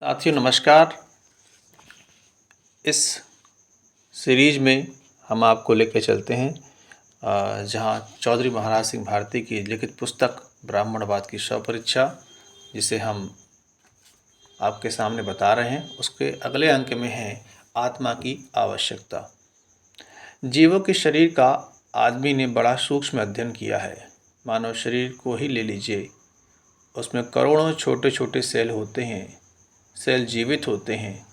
साथियों नमस्कार। इस सीरीज में हम आपको लेकर चलते हैं जहां चौधरी महाराज सिंह भारती की लिखित पुस्तक ब्राह्मणवाद की स्वपरीक्षा, जिसे हम आपके सामने बता रहे हैं, उसके अगले अंक में है आत्मा की आवश्यकता। जीवों के शरीर का आदमी ने बड़ा सूक्ष्म अध्ययन किया है। मानव शरीर को ही ले लीजिए, उसमें करोड़ों छोटे छोटे सेल होते हैं। सेल जीवित होते हैं,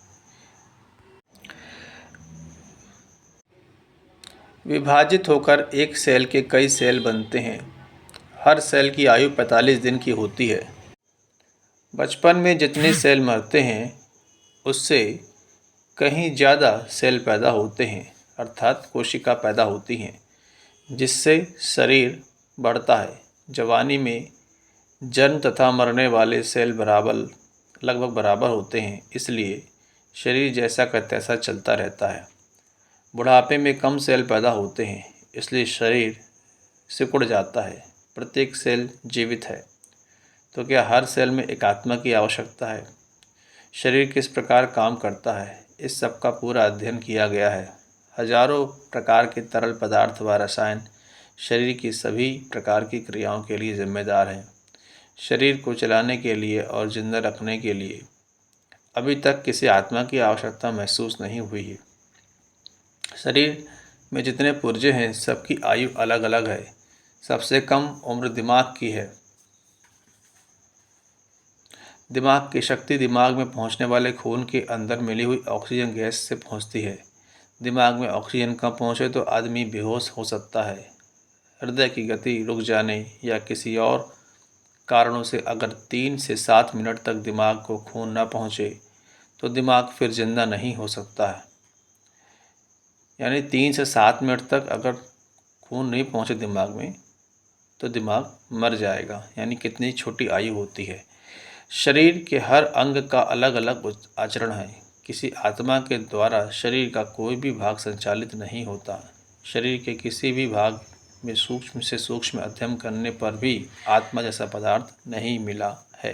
विभाजित होकर एक सेल के कई सेल बनते हैं। हर सेल की आयु 45 दिन की होती है। बचपन में जितने सेल मरते हैं उससे कहीं ज़्यादा सेल पैदा होते हैं, अर्थात कोशिका पैदा होती हैं, जिससे शरीर बढ़ता है। जवानी में जन्म तथा मरने वाले सेल लगभग बराबर होते हैं, इसलिए शरीर जैसा का तैसा चलता रहता है। बुढ़ापे में कम सेल पैदा होते हैं, इसलिए शरीर सिकुड़ जाता है। प्रत्येक सेल जीवित है, तो क्या हर सेल में एक आत्मा की आवश्यकता है? शरीर किस प्रकार काम करता है, इस सब का पूरा अध्ययन किया गया है। हजारों प्रकार के तरल पदार्थ व रसायन शरीर की सभी प्रकार की क्रियाओं के लिए जिम्मेदार हैं। शरीर को चलाने के लिए और जिंदा रखने के लिए अभी तक किसी आत्मा की आवश्यकता महसूस नहीं हुई है। शरीर में जितने पुर्जे हैं, सबकी आयु अलग अलग है। सबसे कम उम्र दिमाग की है। दिमाग की शक्ति दिमाग में पहुंचने वाले खून के अंदर मिली हुई ऑक्सीजन गैस से पहुंचती है। दिमाग में ऑक्सीजन कम पहुंचे तो आदमी बेहोश हो सकता है। हृदय की गति रुक जाने या किसी और कारणों से अगर 3 से 7 मिनट तक दिमाग को खून न पहुंचे तो दिमाग फिर जिंदा नहीं हो सकता है। यानी 3 से 7 मिनट तक अगर खून नहीं पहुंचे दिमाग में तो दिमाग मर जाएगा। यानी कितनी छोटी आयु होती है। शरीर के हर अंग का अलग अलग आचरण है। किसी आत्मा के द्वारा शरीर का कोई भी भाग संचालित नहीं होता। शरीर के किसी भी भाग में सूक्ष्म से सूक्ष्म अध्ययन करने पर भी आत्मा जैसा पदार्थ नहीं मिला है।